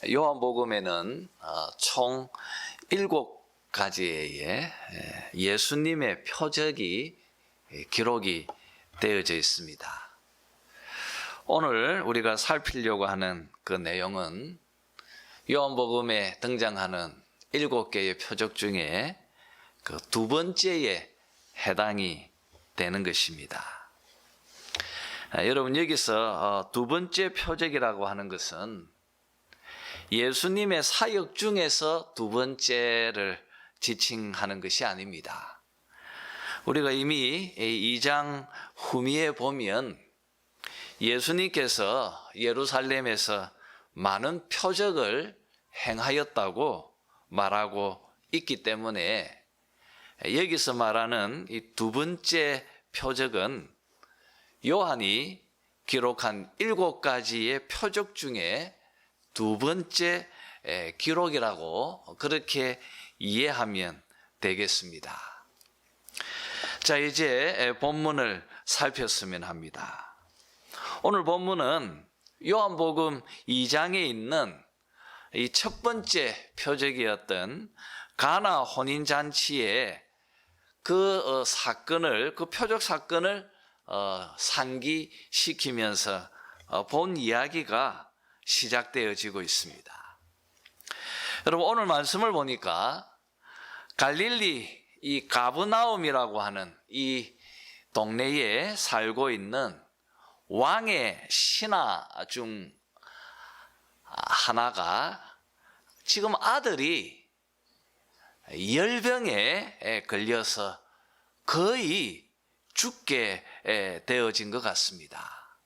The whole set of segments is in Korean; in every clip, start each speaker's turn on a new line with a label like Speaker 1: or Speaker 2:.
Speaker 1: 요한복음에는 총 7가지의 예수님의 표적이 기록이 되어져 있습니다. 오늘 우리가 살피려고 하는 그 내용은 요한복음에 등장하는 7개의 표적 중에 그 두 번째에 해당이 되는 것입니다. 여러분, 여기서 두 번째 표적이라고 하는 것은 예수님의 사역 중에서 두 번째를 지칭하는 것이 아닙니다. 우리가 이미 2장 후미에 보면 예수님께서 예루살렘에서 많은 표적을 행하였다고 말하고 있기 때문에 여기서 말하는 이 두 번째 표적은 요한이 기록한 7가지의 표적 중에 두 번째 기록이라고 그렇게 이해하면 되겠습니다. 자, 이제 본문을 살폈으면 합니다. 오늘 본문은 요한복음 2장에 있는 이 첫 번째 표적이었던 가나 혼인잔치의 그 사건을, 그 표적 사건을 상기시키면서 본 이야기가 시작되어지고 있습니다. 여러분, 오늘 말씀을 보니까 갈릴리 이 가브나움이라고 하는 이 동네에 살고 있는 왕의 신하 중 하나가 지금 아들이 열병에 걸려서 거의 죽게 되어진 것 같습니다.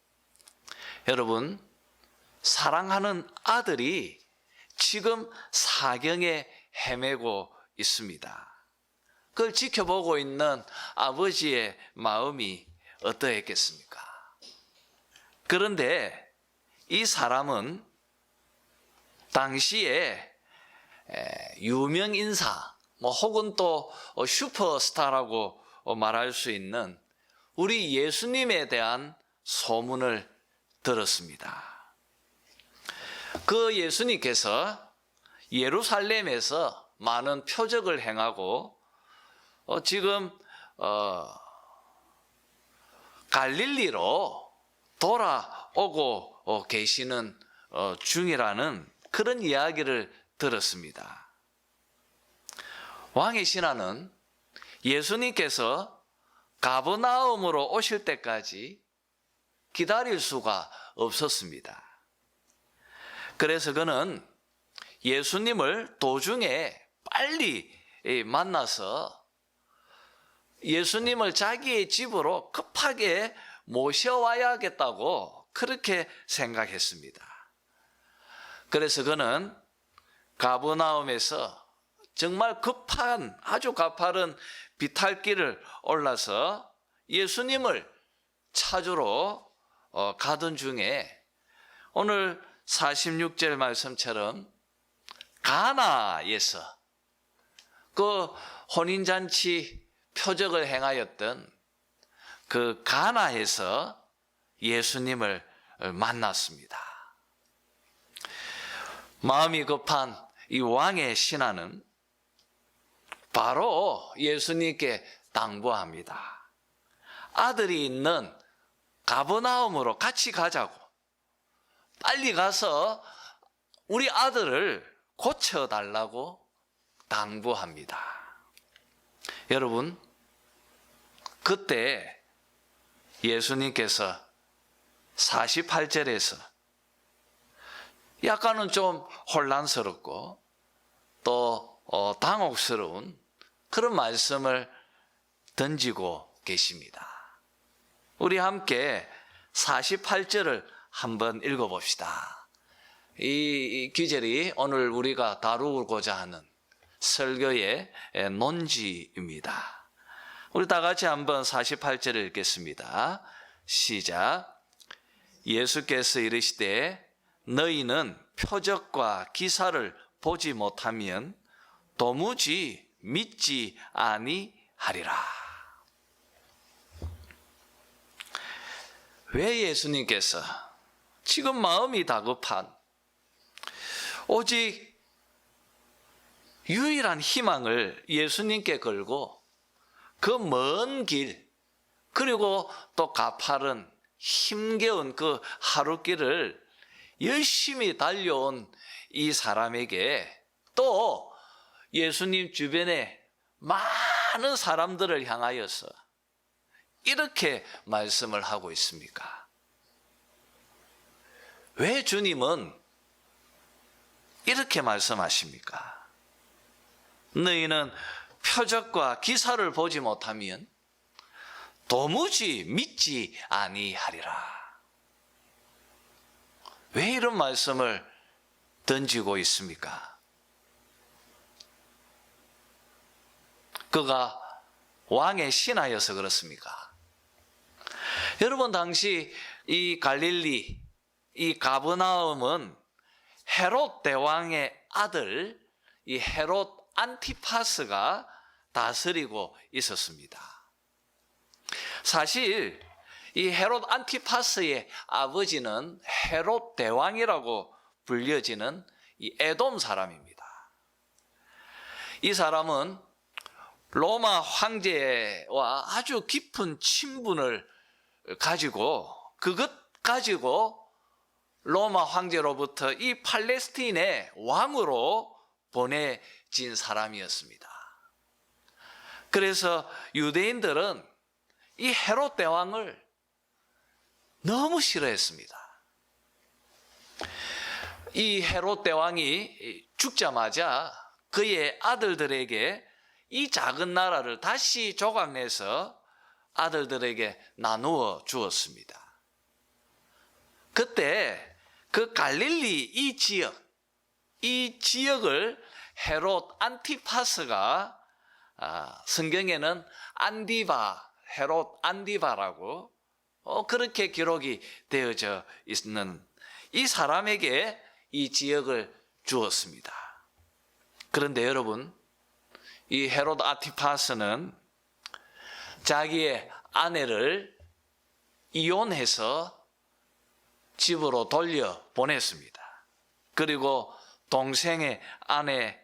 Speaker 1: 여러분, 사랑하는 아들이 지금 사경에 헤매고 있습니다. 그걸 지켜보고 있는 아버지의 마음이 어떠했겠습니까? 그런데 이 사람은 당시에 유명 인사, 혹은 또 슈퍼스타라고 말할 수 있는 우리 예수님에 대한 소문을 들었습니다. 그 예수님께서 예루살렘에서 많은 표적을 행하고 지금 갈릴리로 돌아오고 계시는 중이라는 그런 이야기를 들었습니다. 왕의 신하는 예수님께서 가버나움으로 오실 때까지 기다릴 수가 없었습니다. 그래서 그는 예수님을 도중에 빨리 만나서 예수님을 자기의 집으로 급하게 모셔와야겠다고 그렇게 생각했습니다. 그래서 그는 가버나움에서 정말 급한, 아주 가파른 비탈길을 올라서 예수님을 찾으러 가던 중에 오늘 46절 말씀처럼 가나에서 그 혼인잔치 표적을 행하였던 그 가나에서 예수님을 만났습니다. 마음이 급한 이 왕의 신하는 바로 예수님께 당부합니다. 아들이 있는 가버나움으로 같이 가자고. 빨리 가서 우리 아들을 고쳐달라고 당부합니다. 여러분, 그때 예수님께서 48절에서 약간은 좀 혼란스럽고 또 당혹스러운 그런 말씀을 던지고 계십니다. 우리 함께 48절을 한번 읽어봅시다. 이 귀절이 오늘 우리가 다루고자 하는 설교의 논지입니다. 우리 다 같이 한번 48절을 읽겠습니다. 시작. 예수께서 이르시되 너희는 표적과 기사를 보지 못하면 도무지 믿지 아니하리라. 왜 예수님께서 지금 마음이 다급한 오직 유일한 희망을 예수님께 걸고 그 먼 길, 그리고 또 가파른 힘겨운 그 하루길을 열심히 달려온 이 사람에게 또 예수님 주변에 많은 사람들을 향하여서 이렇게 말씀을 하고 있습니까? 왜 주님은 이렇게 말씀하십니까? 너희는 표적과 기사를 보지 못하면 도무지 믿지 아니하리라. 왜 이런 말씀을 던지고 있습니까? 그가 왕의 신하여서 그렇습니까? 여러분, 당시 이 갈릴리, 이 가버나움은 헤롯 대왕의 아들 이 헤롯 안티파스가 다스리고 있었습니다. 사실 이 헤롯 안티파스의 아버지는 헤롯 대왕이라고 불려지는 이 에돔 사람입니다. 이 사람은 로마 황제와 아주 깊은 친분을 가지고 그것 가지고 로마 황제로부터 이 팔레스틴의 왕으로 보내진 사람이었습니다. 그래서 유대인들은 이 헤롯 대왕을 너무 싫어했습니다. 이 헤롯 대왕이 죽자마자 그의 아들들에게 이 작은 나라를 다시 조각내서 아들들에게 나누어 주었습니다. 그때 그 갈릴리 이 지역을 헤롯 안티파스가 성경에는 헤롯 안디바라고 그렇게 기록이 되어져 있는 이 사람에게 이 지역을 주었습니다. 그런데 여러분, 이 헤롯 안티파스는 자기의 아내를 이혼해서 집으로 돌려보냈습니다. 그리고 동생의 아내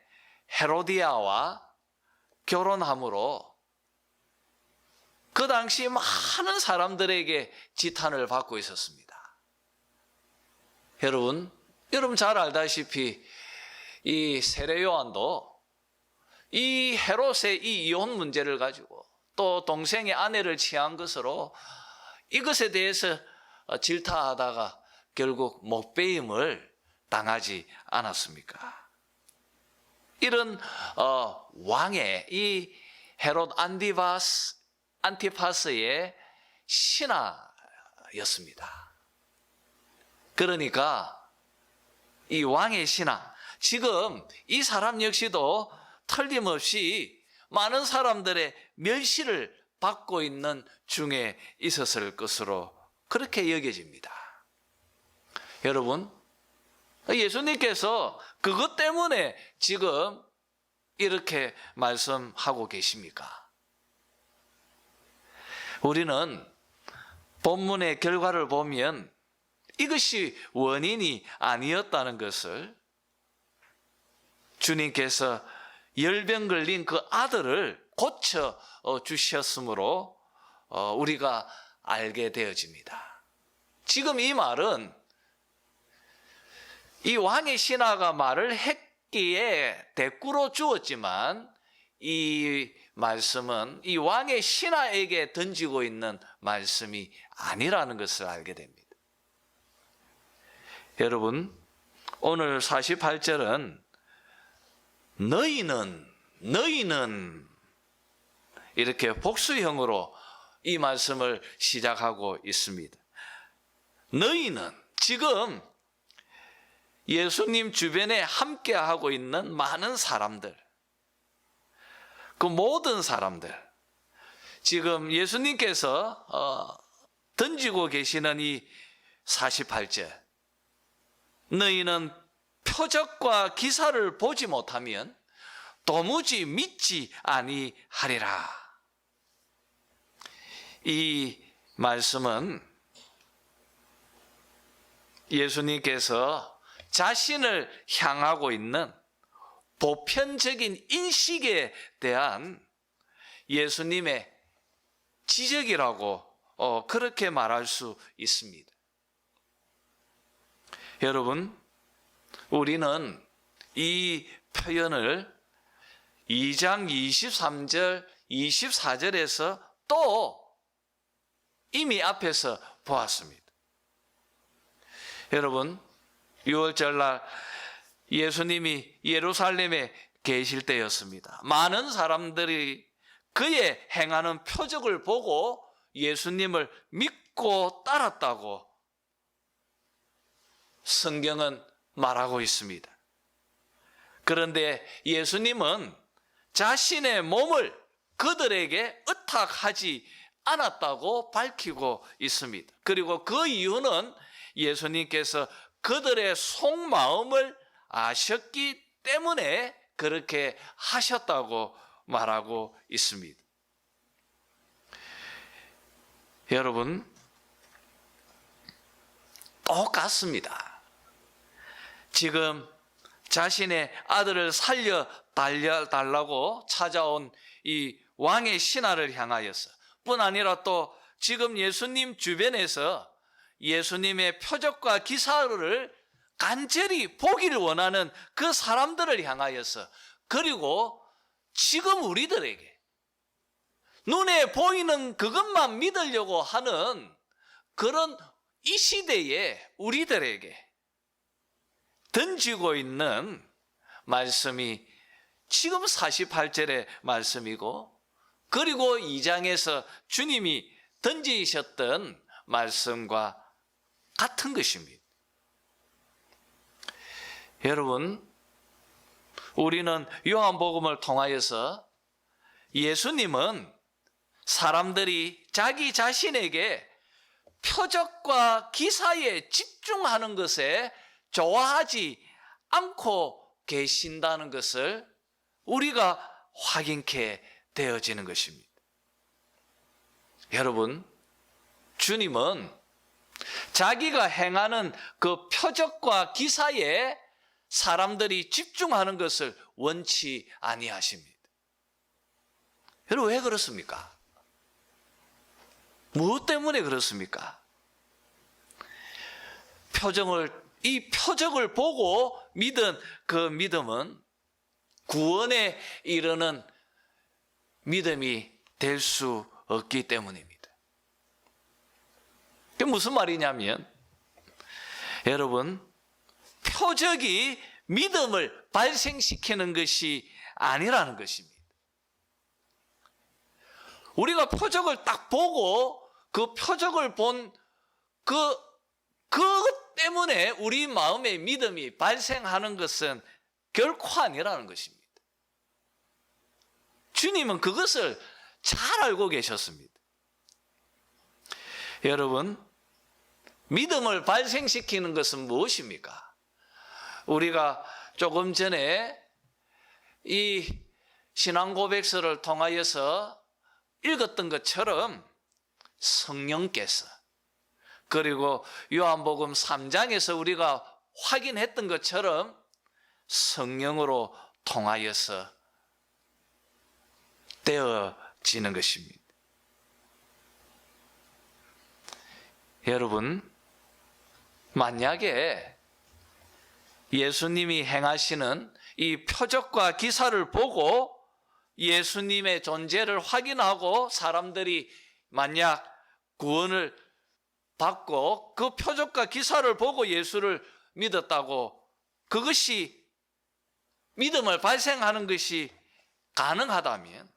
Speaker 1: 헤로디아와 결혼함으로 그 당시 많은 사람들에게 지탄을 받고 있었습니다. 여러분 잘 알다시피 이 세례 요한도 이 헤롯의 이 이혼 문제를 가지고 또 동생의 아내를 취한 것으로 이것에 대해서 질타하다가 결국 목배임을 당하지 않았습니까? 이런 왕의 이 헤롯 안티파스의 신하였습니다. 그러니까 이 왕의 신하, 지금 이 사람 역시도 틀림없이 많은 사람들의 멸시를 받고 있는 중에 있었을 것으로 그렇게 여겨집니다. 여러분, 예수님께서 그것 때문에 지금 이렇게 말씀하고 계십니까? 우리는 본문의 결과를 보면 이것이 원인이 아니었다는 것을 주님께서 열병 걸린 그 아들을 고쳐 주셨으므로 우리가 알게 되어집니다. 지금 이 말은 이 왕의 신하가 말을 했기에 대꾸로 주었지만 이 말씀은 이 왕의 신하에게 던지고 있는 말씀이 아니라는 것을 알게 됩니다. 여러분, 오늘 48절은 너희는 이렇게 복수형으로 이 말씀을 시작하고 있습니다. 너희는, 지금 예수님 주변에 함께하고 있는 많은 사람들, 그 모든 사람들, 지금 예수님께서 던지고 계시는 이 48절, 너희는 표적과 기사를 보지 못하면 도무지 믿지 아니하리라. 이 말씀은 예수님께서 자신을 향하고 있는 보편적인 인식에 대한 예수님의 지적이라고 그렇게 말할 수 있습니다. 여러분, 우리는 이 표현을 2장 23절, 24절에서 또 이미 앞에서 보았습니다. 여러분, 6월절 날 예수님이 예루살렘에 계실 때였습니다. 많은 사람들이 그의 행하는 표적을 보고 예수님을 믿고 따랐다고 성경은 말하고 있습니다. 그런데 예수님은 자신의 몸을 그들에게 의탁하지 않았다고 밝히고 있습니다. 그리고 그 이유는 예수님께서 그들의 속마음을 아셨기 때문에 그렇게 하셨다고 말하고 있습니다. 여러분, 똑같습니다. 지금 자신의 아들을 살려달라고 찾아온 이 왕의 신하를 향하여서 뿐 아니라 또 지금 예수님 주변에서 예수님의 표적과 기사를 간절히 보기를 원하는 그 사람들을 향하여서, 그리고 지금 우리들에게 눈에 보이는 그것만 믿으려고 하는 그런 이 시대에 우리들에게 던지고 있는 말씀이 지금 48절의 말씀이고, 그리고 2장에서 주님이 던지셨던 말씀과 같은 것입니다. 여러분, 우리는 요한복음을 통하여서 예수님은 사람들이 자기 자신에게 표적과 기사에 집중하는 것에 좋아하지 않고 계신다는 것을 우리가 확인케 되어지는 것입니다. 여러분, 주님은 자기가 행하는 그 표적과 기사에 사람들이 집중하는 것을 원치 아니하십니다. 여러분, 왜 그렇습니까? 무엇 때문에 그렇습니까? 이 표적을 보고 믿은 그 믿음은 구원에 이르는 믿음이 될 수 없기 때문입니다. 그게 무슨 말이냐면, 여러분, 표적이 믿음을 발생시키는 것이 아니라는 것입니다. 우리가 표적을 딱 보고 그 표적을 본 그것 때문에 우리 마음에 믿음이 발생하는 것은 결코 아니라는 것입니다. 주님은 그것을 잘 알고 계셨습니다. 여러분, 믿음을 발생시키는 것은 무엇입니까? 우리가 조금 전에 이 신앙 고백서를 통하여서 읽었던 것처럼 성령께서, 그리고 요한복음 3장에서 우리가 확인했던 것처럼 성령으로 통하여서 되어지는 것입니다. 여러분, 만약에 예수님이 행하시는 이 표적과 기사를 보고 예수님의 존재를 확인하고 사람들이 만약 구원을 받고 그 표적과 기사를 보고 예수를 믿었다고, 그것이 믿음을 발생하는 것이 가능하다면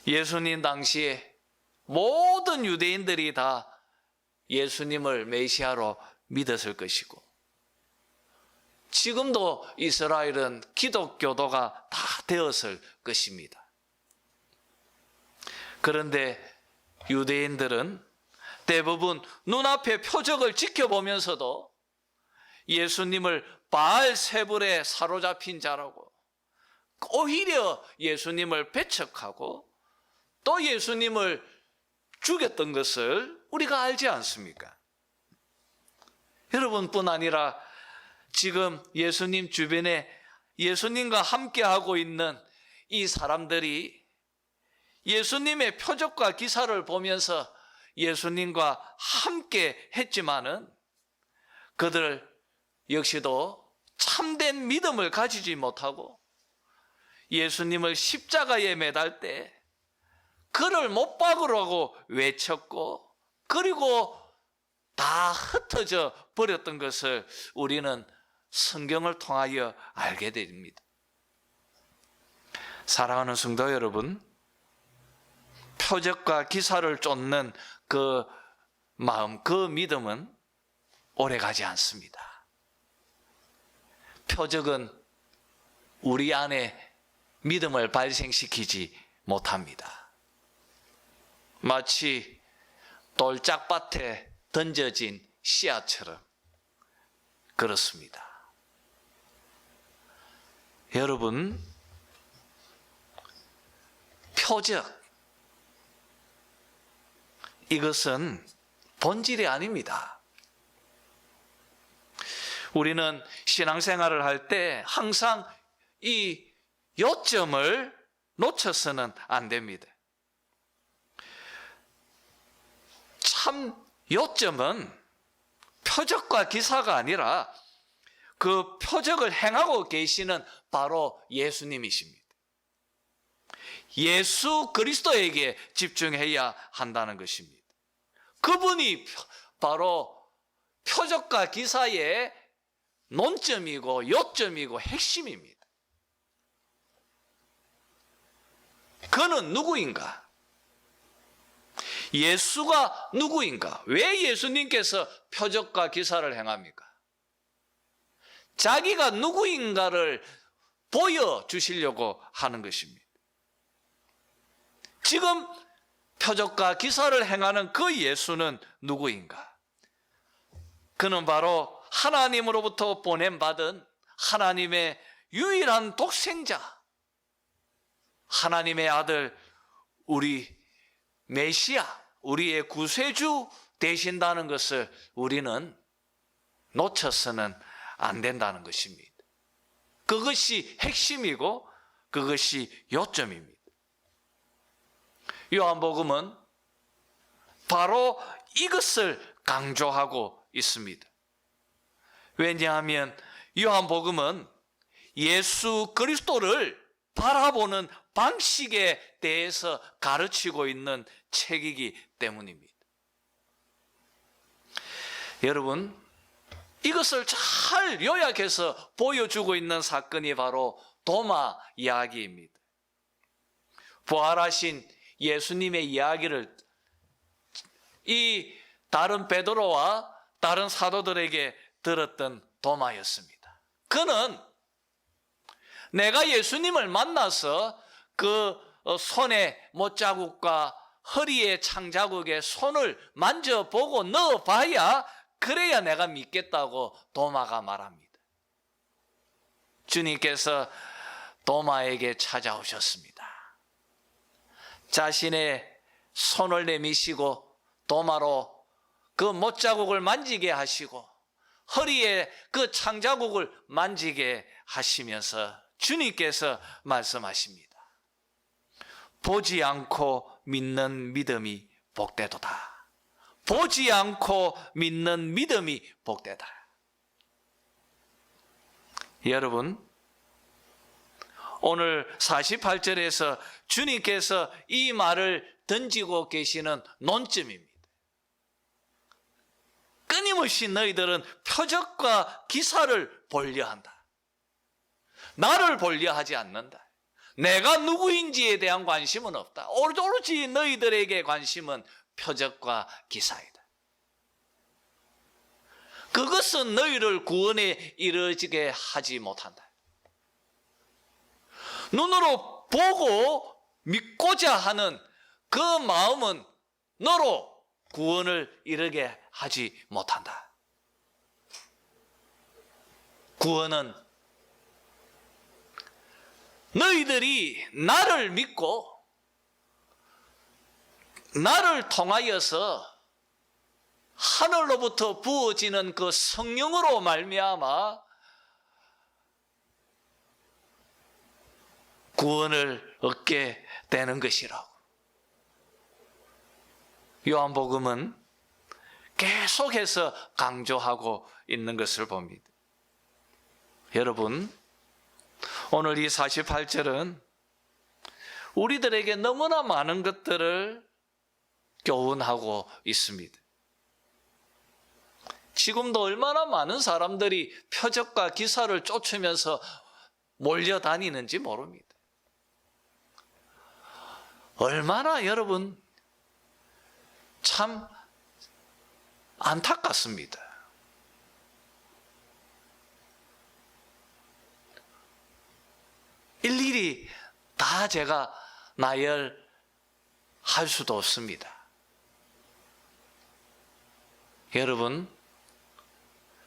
Speaker 1: 예수님 당시에 모든 유대인들이 다 예수님을 메시아로 믿었을 것이고, 지금도 이스라엘은 기독교도가 다 되었을 것입니다. 그런데 유대인들은 대부분 눈앞의 표적을 지켜보면서도 예수님을 바알세불에 사로잡힌 자라고, 오히려 예수님을 배척하고 또 예수님을 죽였던 것을 우리가 알지 않습니까? 여러분뿐 아니라 지금 예수님 주변에 예수님과 함께하고 있는 이 사람들이 예수님의 표적과 기사를 보면서 예수님과 함께 했지만은 그들 역시도 참된 믿음을 가지지 못하고 예수님을 십자가에 매달 때 그를 못 박으라고 외쳤고 그리고 다 흩어져 버렸던 것을 우리는 성경을 통하여 알게 됩니다. 사랑하는 성도 여러분, 표적과 기사를 쫓는 그 마음, 그 믿음은 오래가지 않습니다. 표적은 우리 안에 믿음을 발생시키지 못합니다. 마치 돌짝밭에 던져진 씨앗처럼 그렇습니다. 여러분, 표적, 이것은 본질이 아닙니다. 우리는 신앙생활을 할 때 항상 이 요점을 놓쳐서는 안 됩니다. 참 요점은 표적과 기사가 아니라 그 표적을 행하고 계시는 바로 예수님이십니다. 예수 그리스도에게 집중해야 한다는 것입니다. 그분이 바로 표적과 기사의 논점이고 요점이고 핵심입니다. 그는 누구인가? 예수가 누구인가? 왜 예수님께서 표적과 기사를 행합니까? 자기가 누구인가를 보여주시려고 하는 것입니다. 지금 표적과 기사를 행하는 그 예수는 누구인가? 그는 바로 하나님으로부터 보냄받은 하나님의 유일한 독생자, 하나님의 아들, 우리 메시아, 우리의 구세주 되신다는 것을 우리는 놓쳐서는 안 된다는 것입니다. 그것이 핵심이고 그것이 요점입니다. 요한복음은 바로 이것을 강조하고 있습니다. 왜냐하면 요한복음은 예수 그리스도를 바라보는 방식에 대해서 가르치고 있는 책이기 때문입니다. 여러분, 이것을 잘 요약해서 보여주고 있는 사건이 바로 도마 이야기입니다. 부활하신 예수님의 이야기를 이 다른 베드로와 다른 사도들에게 들었던 도마였습니다. 그는 내가 예수님을 만나서 그 손에 못자국과 허리에 창자국에 손을 만져보고 넣어봐야 그래야 내가 믿겠다고 도마가 말합니다. 주님께서 도마에게 찾아오셨습니다. 자신의 손을 내미시고 도마로 그 못자국을 만지게 하시고 허리에 그 창자국을 만지게 하시면서 주님께서 말씀하십니다. 보지 않고 믿는 믿음이 복되도다. 보지 않고 믿는 믿음이 복되다. 여러분, 오늘 48절에서 주님께서 이 말을 던지고 계시는 논점입니다. 끊임없이 너희들은 표적과 기사를 보려한다. 나를 보려하지 않는다. 내가 누구인지에 대한 관심은 없다. 오로지 너희들에게 관심은 표적과 기사이다. 그것은 너희를 구원에 이르게 하지 못한다. 눈으로 보고 믿고자 하는 그 마음은 너로 구원을 이르게 하지 못한다. 구원은 너희들이 나를 믿고 나를 통하여서 하늘로부터 부어지는 그 성령으로 말미암아 구원을 얻게 되는 것이라고. 요한복음은 계속해서 강조하고 있는 것을 봅니다. 여러분, 오늘 이 48절은 우리들에게 너무나 많은 것들을 교훈하고 있습니다. 지금도 얼마나 많은 사람들이 표적과 기사를 쫓으면서 몰려다니는지 모릅니다. 얼마나 여러분 참 안타깝습니다. 일일이 다 제가 나열할 수도 없습니다. 여러분,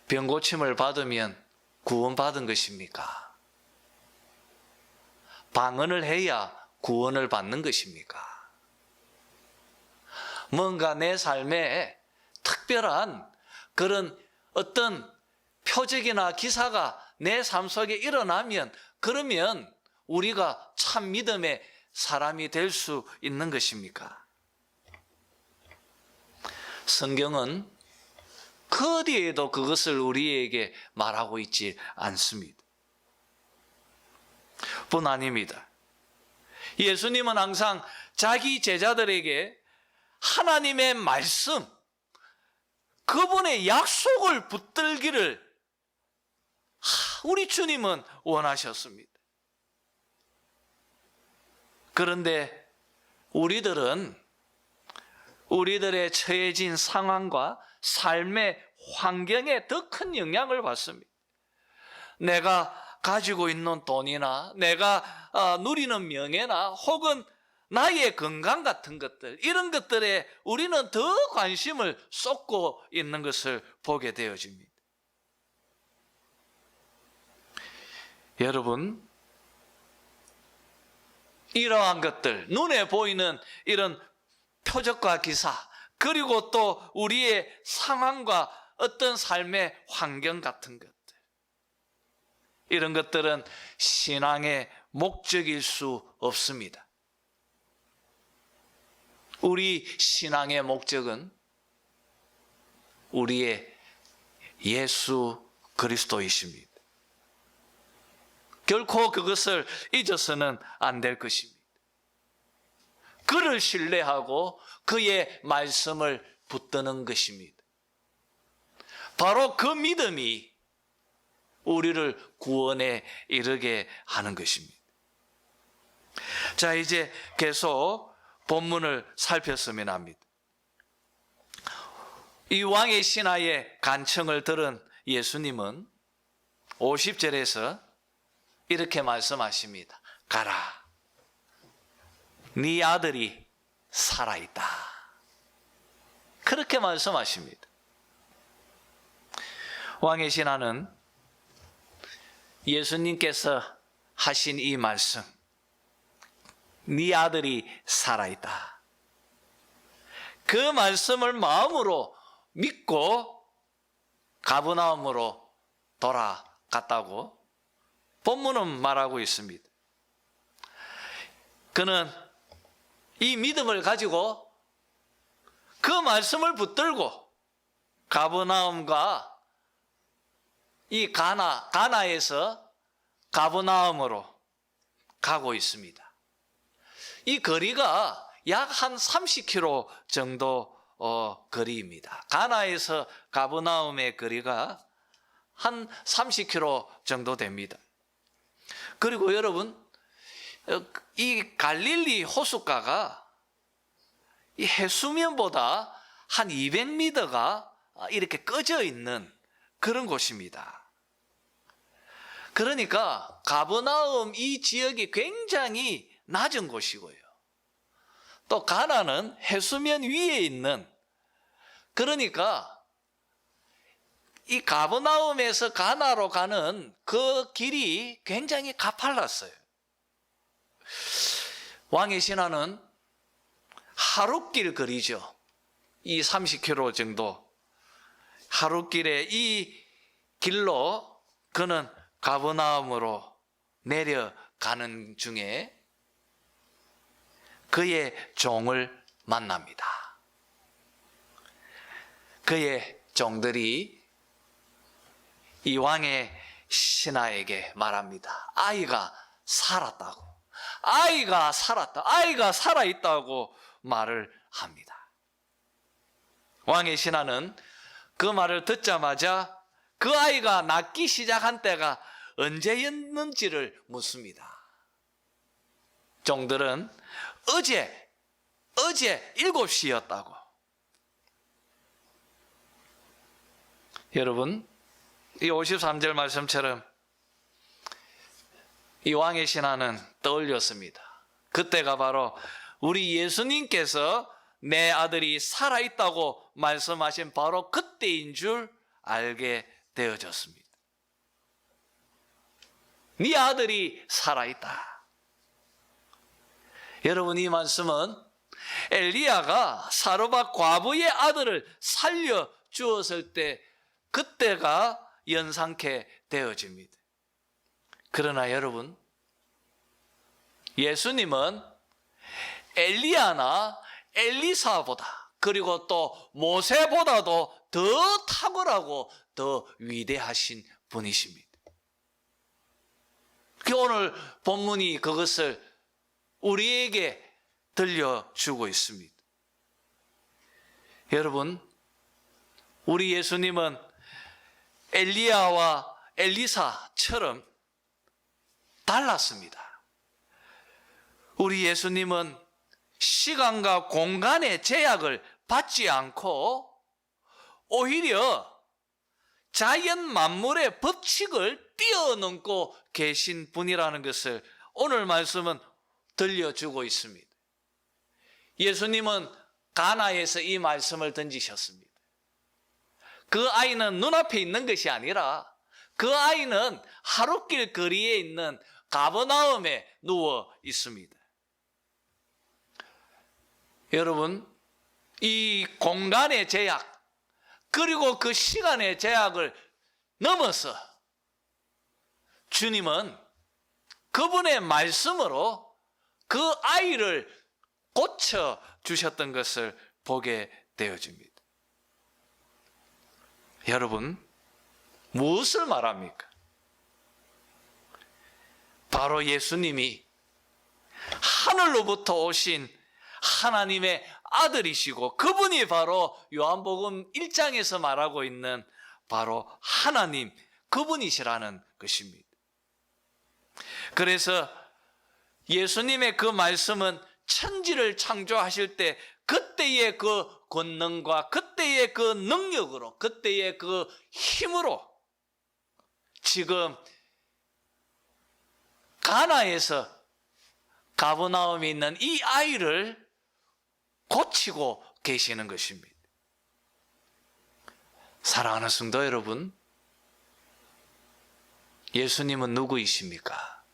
Speaker 1: 병고침을 받으면 구원받은 것입니까? 방언을 해야 구원을 받는 것입니까? 뭔가 내 삶에 특별한 그런 어떤 표적이나 기사가 내 삶 속에 일어나면 그러면 우리가 참 믿음의 사람이 될 수 있는 것입니까? 성경은 그 어디에도 그것을 우리에게 말하고 있지 않습니다. 뿐 아닙니다. 예수님은 항상 자기 제자들에게 하나님의 말씀, 그분의 약속을 붙들기를 우리 주님은 원하셨습니다. 그런데 우리들은 우리들의 처해진 상황과 삶의 환경에 더 큰 영향을 받습니다. 내가 가지고 있는 돈이나 내가 누리는 명예나 혹은 나의 건강 같은 것들, 이런 것들에 우리는 더 관심을 쏟고 있는 것을 보게 되어집니다. 여러분, 이러한 것들, 눈에 보이는 이런 표적과 기사, 그리고 또 우리의 상황과 어떤 삶의 환경 같은 것들, 이런 것들은 신앙의 목적일 수 없습니다. 우리 신앙의 목적은 우리의 예수 그리스도이십니다. 결코 그것을 잊어서는 안 될 것입니다. 그를 신뢰하고 그의 말씀을 붙드는 것입니다. 바로 그 믿음이 우리를 구원에 이르게 하는 것입니다. 자, 이제 계속 본문을 살폈으면 합니다. 이 왕의 신하의 간청을 들은 예수님은 50절에서 이렇게 말씀하십니다. 가라, 네 아들이 살아있다. 그렇게 말씀하십니다. 왕의 신하는 예수님께서 하신 이 말씀, 네 아들이 살아있다, 그 말씀을 마음으로 믿고 가버나움으로 돌아갔다고 본문은 말하고 있습니다. 그는 이 믿음을 가지고 그 말씀을 붙들고 가버나움과 이 가나에서 가버나움으로 가고 있습니다. 이 거리가 약 한 30km 정도 거리입니다. 가나에서 가버나움의 거리가 한 30km 정도 됩니다. 그리고 여러분, 이 갈릴리 호숫가가 이 해수면보다 한 200m가 이렇게 꺼져 있는 그런 곳입니다. 그러니까 가버나움 이 지역이 굉장히 낮은 곳이고요. 또 가나는 해수면 위에 있는, 그러니까 이 가버나움에서 가나로 가는 그 길이 굉장히 가팔랐어요. 왕의 신하는 하룻길 거리죠. 이 30km 정도 하루길에 이 길로 그는 가버나움으로 내려가는 중에 그의 종을 만납니다. 그의 종들이 이 왕의 신하에게 말합니다. 아이가 살았다고. 아이가 살았다. 아이가 살아있다고 말을 합니다. 왕의 신하는 그 말을 듣자마자 그 아이가 낫기 시작한 때가 언제였는지를 묻습니다. 종들은 어제 7시였다고. 여러분, 이 53절 말씀처럼 이 왕의 신하는 떠올렸습니다. 그때가 바로 우리 예수님께서 내 아들이 살아있다고 말씀하신 바로 그때인 줄 알게 되어졌습니다. 네 아들이 살아있다. 여러분, 이 말씀은 엘리야가 사르밧 과부의 아들을 살려주었을 때 그때가 연상케 되어집니다. 그러나 여러분, 예수님은 엘리야나 엘리사보다 그리고 또 모세보다도 더 탁월하고 더 위대하신 분이십니다. 오늘 본문이 그것을 우리에게 들려주고 있습니다. 여러분, 우리 예수님은 엘리야와 엘리사처럼 달랐습니다. 우리 예수님은 시간과 공간의 제약을 받지 않고 오히려 자연 만물의 법칙을 뛰어넘고 계신 분이라는 것을 오늘 말씀은 들려주고 있습니다. 예수님은 가나에서 이 말씀을 던지셨습니다. 그 아이는 눈앞에 있는 것이 아니라 그 아이는 하룻길 거리에 있는 가버나움에 누워 있습니다. 여러분, 이 공간의 제약 그리고 그 시간의 제약을 넘어서 주님은 그분의 말씀으로 그 아이를 고쳐주셨던 것을 보게 되어집니다. 여러분, 무엇을 말합니까? 바로 예수님이 하늘로부터 오신 하나님의 아들이시고 그분이 바로 요한복음 1장에서 말하고 있는 바로 하나님, 그분이시라는 것입니다. 그래서 예수님의 그 말씀은 천지를 창조하실 때 그때의 그 권능과 그때의 그 능력으로, 그때의 그 힘으로 지금 가나에서 가버나움에 있는 이 아이를 고치고 계시는 것입니다. 사랑하는 성도 여러분, 예수님은 누구이십니까?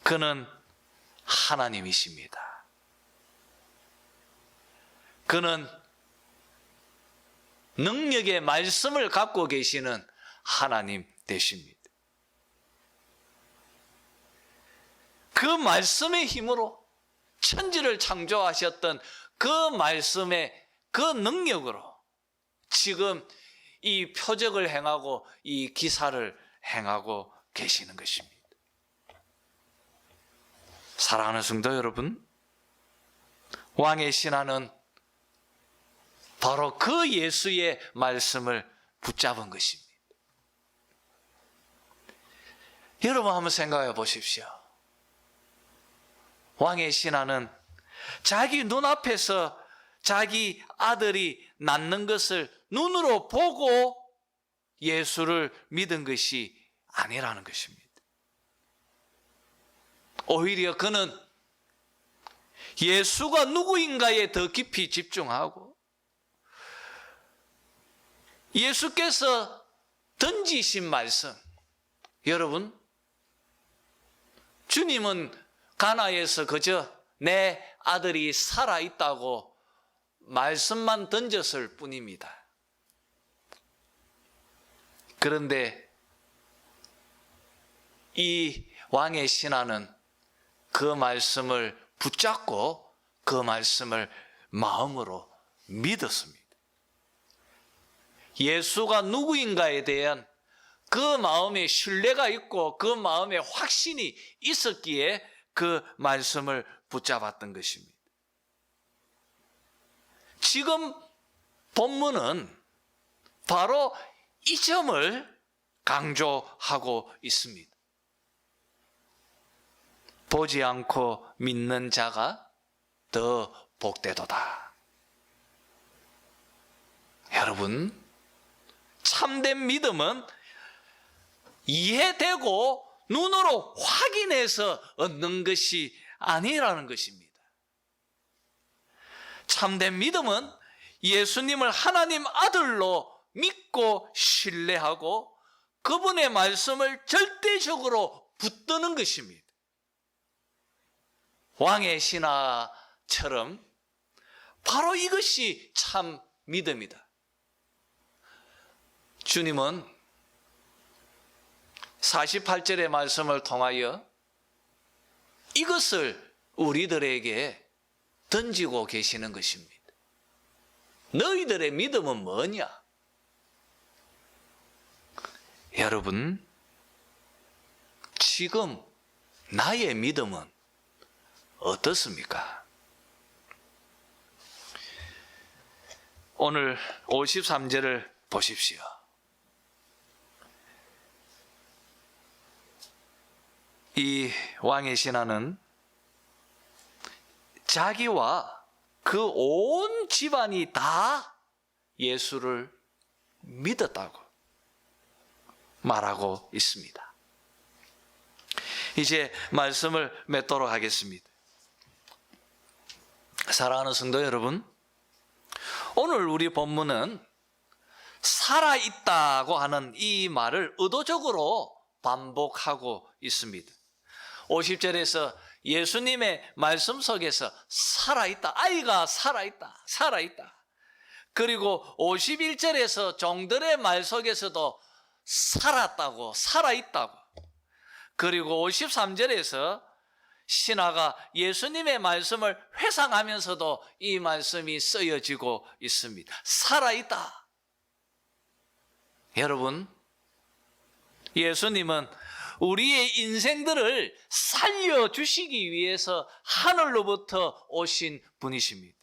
Speaker 1: 그는 하나님이십니다. 그는 능력의 말씀을 갖고 계시는 하나님 되십니다. 그 말씀의 힘으로 천지를 창조하셨던 그 말씀의 그 능력으로 지금 이 표적을 행하고 이 기사를 행하고 계시는 것입니다. 사랑하는 성도 여러분, 왕의 신하는 바로 그 예수의 말씀을 붙잡은 것입니다. 여러분 한번 생각해 보십시오. 왕의 신하는 자기 눈앞에서 자기 아들이 낳는 것을 눈으로 보고 예수를 믿은 것이 아니라는 것입니다. 오히려 그는 예수가 누구인가에 더 깊이 집중하고 예수께서 던지신 말씀, 여러분, 주님은 가나에서 그저 내 아들이 살아있다고 말씀만 던졌을 뿐입니다. 그런데 이 왕의 신하는 그 말씀을 붙잡고 그 말씀을 마음으로 믿었습니다. 예수가 누구인가에 대한 그 마음에 신뢰가 있고 그 마음에 확신이 있었기에 그 말씀을 붙잡았던 것입니다. 지금 본문은 바로 이 점을 강조하고 있습니다. 보지 않고 믿는 자가 더 복되도다. 여러분, 참된 믿음은 이해되고 눈으로 확인해서 얻는 것이 아니라는 것입니다. 참된 믿음은 예수님을 하나님 아들로 믿고 신뢰하고 그분의 말씀을 절대적으로 붙드는 것입니다. 왕의 신하처럼 바로 이것이 참 믿음이다. 주님은 48절의 말씀을 통하여 이것을 우리들에게 던지고 계시는 것입니다. 너희들의 믿음은 뭐냐? 여러분, 지금 나의 믿음은 어떻습니까? 오늘 53절을 보십시오. 이 왕의 신하는 자기와 그 온 집안이 다 예수를 믿었다고 말하고 있습니다. 이제 말씀을 맺도록 하겠습니다. 사랑하는 성도 여러분, 오늘 우리 본문은 살아있다고 하는 이 말을 의도적으로 반복하고 있습니다. 50절에서 예수님의 말씀 속에서 살아있다, 아이가 살아있다, 살아있다. 그리고 51절에서 종들의 말 속에서도 살았다고, 살아있다고. 그리고 53절에서 신하가 예수님의 말씀을 회상하면서도 이 말씀이 쓰여지고 있습니다. 살아있다. 여러분, 예수님은 우리의 인생들을 살려주시기 위해서 하늘로부터 오신 분이십니다.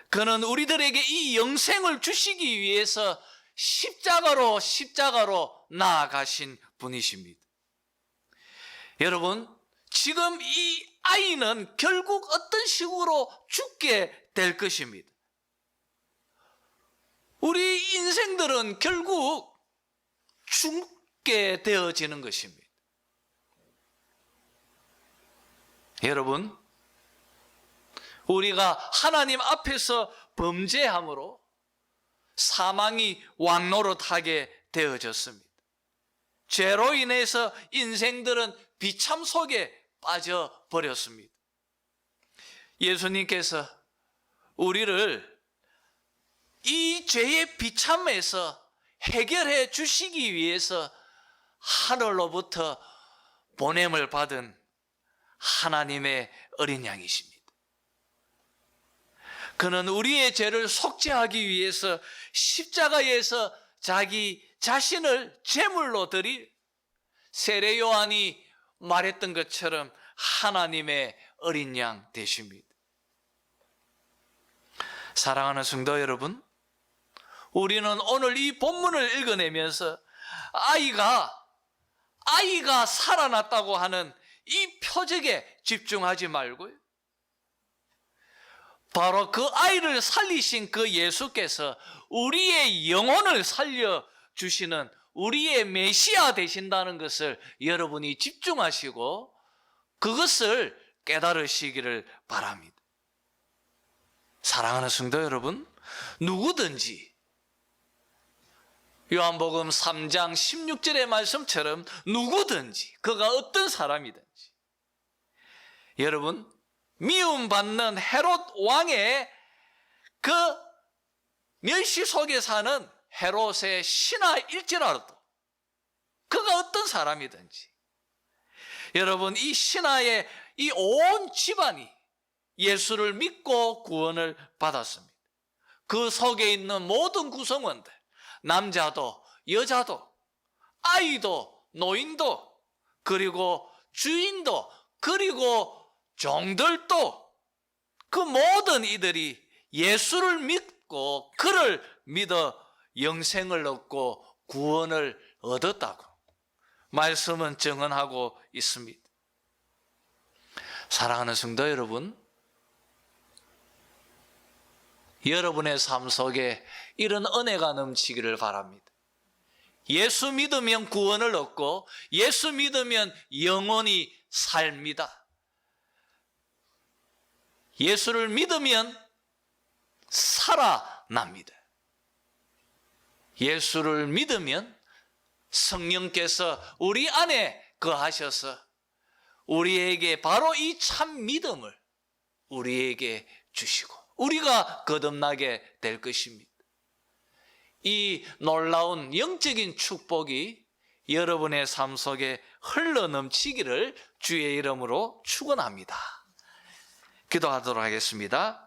Speaker 1: 그는 우리들에게 이 영생을 주시기 위해서 십자가로 나아가신 분이십니다. 여러분, 지금 이 아이는 결국 어떤 식으로 죽게 될 것입니다. 우리 인생들은 결국 죽게 되어지는 것입니다. 여러분, 우리가 하나님 앞에서 범죄함으로 사망이 왕노릇하게 되어졌습니다. 죄로 인해서 인생들은 비참 속에 빠져버렸습니다. 예수님께서 우리를 이 죄의 비참에서 해결해 주시기 위해서 하늘로부터 보냄을 받은 하나님의 어린 양이십니다. 그는 우리의 죄를 속죄하기 위해서 십자가에서 자기 자신을 제물로 드릴, 세례 요한이 말했던 것처럼 하나님의 어린 양 되십니다. 사랑하는 성도 여러분, 우리는 오늘 이 본문을 읽어내면서 아이가 살아났다고 하는 이 표적에 집중하지 말고요, 바로 그 아이를 살리신 그 예수께서 우리의 영혼을 살려주시는 우리의 메시아 되신다는 것을 여러분이 집중하시고 그것을 깨달으시기를 바랍니다. 사랑하는 성도 여러분, 누구든지 요한복음 3장 16절의 말씀처럼 누구든지, 그가 어떤 사람이든지, 여러분, 미움받는 헤롯 왕의 그 멸시 속에 사는 헤롯의 신하일지라도 그가 어떤 사람이든지 여러분 이 신하의 이 온 집안이 예수를 믿고 구원을 받았습니다. 그 속에 있는 모든 구성원들, 남자도 여자도 아이도 노인도 그리고 주인도 그리고 종들도 그 모든 이들이 예수를 믿고 그를 믿어 영생을 얻고 구원을 얻었다고 말씀은 증언하고 있습니다. 사랑하는 성도 여러분, 여러분의 삶 속에 이런 은혜가 넘치기를 바랍니다. 예수 믿으면 구원을 얻고 예수 믿으면 영원히 삽니다. 예수를 믿으면 살아납니다. 예수를 믿으면 성령께서 우리 안에 거하셔서 우리에게 바로 이 참 믿음을 우리에게 주시고 우리가 거듭나게 될 것입니다. 이 놀라운 영적인 축복이 여러분의 삶 속에 흘러넘치기를 주의 이름으로 축원합니다. 기도하도록 하겠습니다.